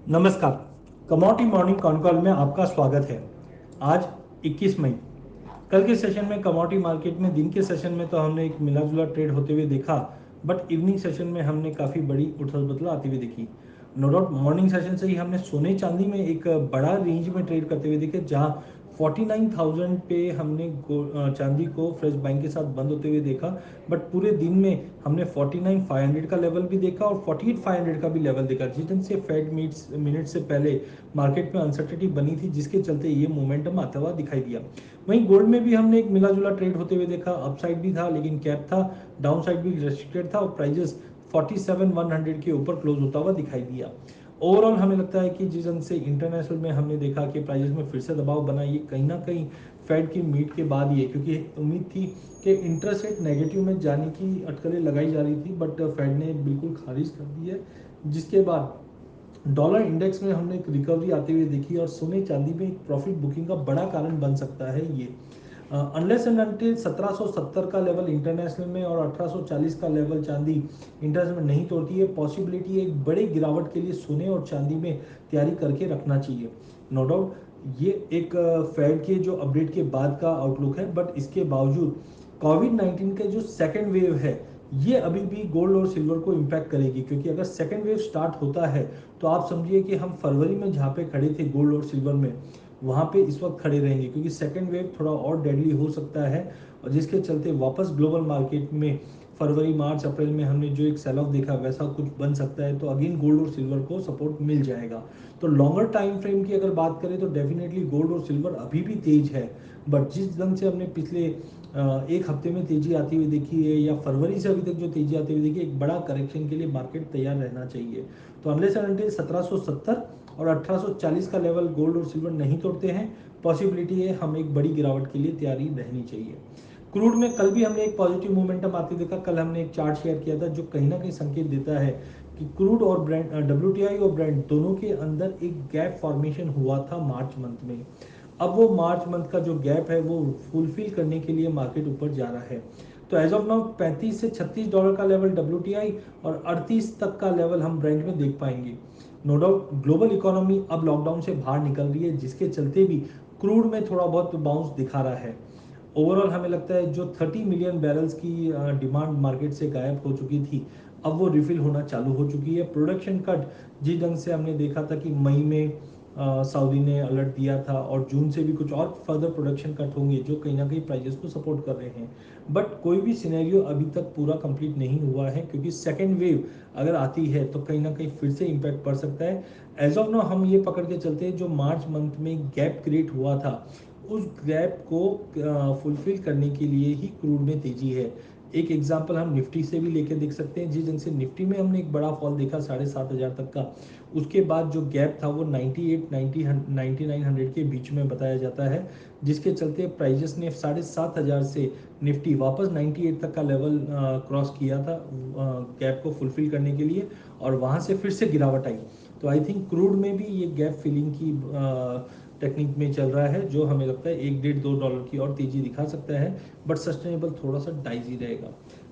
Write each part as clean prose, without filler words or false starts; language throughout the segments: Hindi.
नमस्कार। कमोडिटी मॉर्निंग कॉन कॉल में आपका स्वागत है। आज 21 मई। कल के सेशन में कमोडिटी मार्केट में दिन के सेशन में तो हमने एक मिला जुला ट्रेड होते हुए देखा, बट इवनिंग सेशन में हमने काफ़ी बड़ी उथल पुथल आती हुई देखी। नो डाउट मॉर्निंग सेशन से ही हमने सोने चांदी में एक बड़ा रेंज में ट्रेड करते हुए देखे, जहां 49,000 पे हमने चांदी को फ्रेश बाइंग के साथ बंद होते हुए देखा। बट पूरे दिन में हमने 49,500 का लेवल भी देखा और 48,500 का भी लेवल देखा, जिस ढंग से फेड मिनट से पहले मार्केट में अनसर्टेनिटी बनी थी, जिसके चलते ये मोमेंटम आता हुआ दिखाई दिया। वहीं गोल्ड में भी हमने एक मिला जुला ट्रेड होते हुए देखा। अपसाइड भी था लेकिन कैप था, डाउन साइड भी रेस्ट्रिक्टेड था और प्राइजेस 47,100 के ऊपर क्लोज होता हुआ दिखाई दिया। ओवरऑल हमें लगता है कि जिस ढंग से इंटरनेशनल में हमने देखा कि प्राइजेस में फिर से दबाव बना, ये कहीं ना कहीं फेड की मीट के बाद ही है, क्योंकि उम्मीद थी कि इंटरेस्ट रेट नेगेटिव में जाने की अटकलें लगाई जा रही थी, बट फेड ने बिल्कुल खारिज कर दी है, जिसके बाद डॉलर इंडेक्स में हमने एक रिकवरी आते हुए देखी और सोने चांदी में एक प्रॉफिट बुकिंग का बड़ा कारण बन सकता है ये। अनलेस एंड अनटिल 1770 का लेवल इंटरनेशनल में और 1840 का लेवल चांदी इंटरनेशनल में नहीं तोड़ती है, पॉसिबिलिटी एक बड़े गिरावट के लिए सोने और चांदी में तैयारी करके रखना चाहिए। नो डाउट ये एक फेड के जो अपडेट के बाद का आउटलुक है, बट इसके बावजूद कोविड-19 के जो सेकेंड वेव है, ये अभी भी गोल्ड और सिल्वर को इम्पैक्ट करेगी, क्योंकि अगर सेकेंड वेव स्टार्ट होता है तो आप समझिए कि हम फरवरी में जहाँ पे खड़े थे गोल्ड और सिल्वर में, वहाँ पे इस वक्त खड़े रहेंगे, क्योंकि सेकेंड वेव थोड़ा और डेडली हो सकता है, और जिसके चलते वापस ग्लोबल मार्केट में फरवरी मार्च अप्रैल में हमने जो एक सेल ऑफ देखा वैसा कुछ बन सकता है, तो अगेन गोल्ड और सिल्वर को सपोर्ट मिल जाएगा। तो लॉन्गर टाइम फ्रेम की अगर बात करें तो डेफिनेटली गोल्ड और सिल्वर अभी भी तेज है, बट जिस ढंग से हमने पिछले एक हफ्ते में तेजी आती हुई देखी है, या फरवरी से अभी तक जो तेजी आती हुई देखी है, एक बड़ा करेक्शन के लिए मार्केट तैयार रहना चाहिए। तो अनलेस एंड अनटिल 1770 और 1840 का लेवल गोल्ड और सिल्वर नहीं तोड़ते हैं, पॉसिबिलिटी है हम एक बड़ी गिरावट के लिए तैयारी रहनी चाहिए। क्रूड में कल भी हमने एक पॉजिटिव मोमेंटम आते देखा। कल हमने एक चार्ट शेयर किया था जो कहीं ना कहीं संकेत देता है कि क्रूड और ब्रेंट, डब्ल्यूटीआई और ब्रेंट दोनों के अंदर एक गैप फॉर्मेशन हुआ था मार्च मंथ में। अब वो मार्च मंथ का जो गैप है वो फुलफिल करने के लिए मार्केट ऊपर जा रहा है। तो एज ऑफ नाउ 35 से $36 का लेवल डब्ल्यूटीआई और 38 तक का लेवल हम ब्रेंट में देख पाएंगे। नो डाउट ग्लोबल इकोनॉमी अब लॉकडाउन से बाहर निकल रही है, जिसके चलते भी क्रूड में थोड़ा बहुत बाउंस दिखा रहा है। ओवरऑल हमें लगता है जो 30 मिलियन बैरल्स की डिमांड मार्केट से गायब हो चुकी थी, अब वो रिफिल होना चालू हो चुकी है। प्रोडक्शन कट जिस ढंग से हमने देखा था कि मई में सऊदी ने अलर्ट दिया था और जून से भी कुछ और फर्दर प्रोडक्शन कट होंगे, जो कहीं ना कहीं प्राइजेस को सपोर्ट कर रहे हैं, बट कोई भी सिनेरियो अभी तक पूरा कंप्लीट नहीं हुआ है, क्योंकि सेकेंड वेव अगर आती है तो कहीं ना कहीं फिर से इम्पैक्ट पड़ सकता है। एज ऑफ नो हम ये पकड़ के चलते हैं जो मार्च मंथ में गैप क्रिएट हुआ था, उस गैप को फुलफिल करने के लिए ही क्रूड में तेजी है। एक एग्जांपल हम निफ्टी से भी लेके देख सकते हैं, जिस ढंग से निफ्टी में हमने एक बड़ा फॉल देखा 7,500 तक का, उसके बाद जो गैप था वो 98 90 9900 के बीच में बताया जाता है, जिसके चलते प्राइजेस ने 7,500 से निफ्टी वापस 98 तक का लेवल क्रॉस किया था गैप को फुलफिल करने के लिए, और वहाँ से फिर से गिरावट आई। तो आई थिंक क्रूड में भी ये गैप फिलिंग की टेक्निक में चल रहा है, जो हमें लगता है 1 डेढ़ 2 डॉलर की और तेजी दिखा सकता है, बट सस्टेनेबल थोड़ा सा डाइजी रहेगा।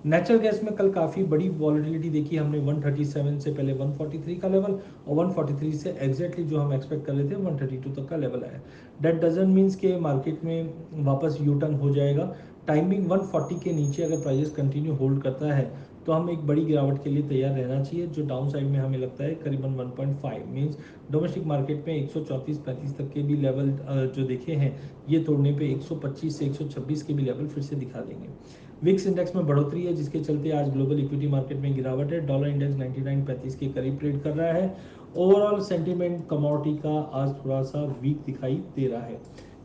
नेचुरल गैस में कल काफ़ी बड़ी वॉलिटिलिटी देखी हमने। 137 से पहले 143 का लेवल और 143 से एग्जैक्टली जो हम एक्सपेक्ट कर रहे थे 132 तक का लेवल आया। डेट डजंट मीन्स के मार्केट में वापस यू टर्न हो जाएगा। टाइमिंग 140 के नीचे अगर प्राइजेस कंटिन्यू होल्ड करता है तो हम एक बड़ी गिरावट के लिए तैयार रहना चाहिए, जो डाउन साइड में हमें लगता है करीबन 1.5 मीन्स डोमेस्टिक मार्केट में 134-35 तक के भी लेवल जो देखे हैं, ये तोड़ने पे 125 से 126 के भी लेवल फिर से दिखा देंगे। विक्स इंडेक्स में बढ़ोतरी है, जिसके चलते आज ग्लोबल इक्विटी मार्केट में गिरावट है। डॉलर इंडेक्स 99.35 के करीब ट्रेड कर रहा है। ओवरऑल सेंटीमेंट कमोडिटी का आज थोड़ा सा वीक दिखाई दे रहा है।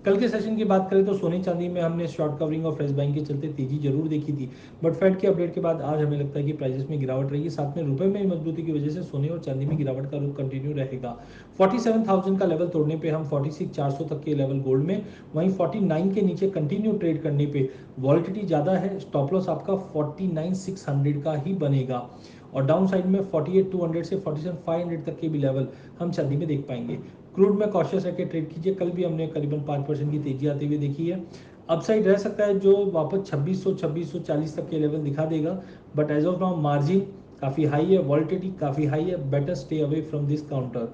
कल के सेशन की बात करें तो सोने चांदी में हमने शॉर्ट कवरिंग और फ्रेश बाइंग के चलते तेजी जरूर देखी थी, बट फेड के अपडेट के बाद आज हमें लगता है कि प्राइसेस में गिरावट रहेगी। साथ में रुपए में मजबूती की वजह से सोने और चांदी में गिरावट का रुख कंटिन्यू रहेगा। 47,000 का लेवल तोड़ने पे हम 46,400 तक के लेवल गोल्ड में, वहीं 49 के नीचे कंटिन्यू ट्रेड करने पे वॉलिटिलिटी ज़्यादा है, स्टॉप लॉस आपका 49,600 का ही बनेगा, और डाउन साइड में 48,200 से 47,500 तक के भी लेवल हम चांदी में देख पाएंगे। क्रूड में कॉशियस रह के ट्रेड कीजिए। कल भी हमने करीबन 5% की तेजी आती हुई देखी है। अपसाइड रह सकता है जो वापस 2600-2640 तक के लेवल दिखा देगा, but as of now margin काफ़ी हाई है, वॉलिटिलिटी काफ़ी हाई है। Better stay away from this counter.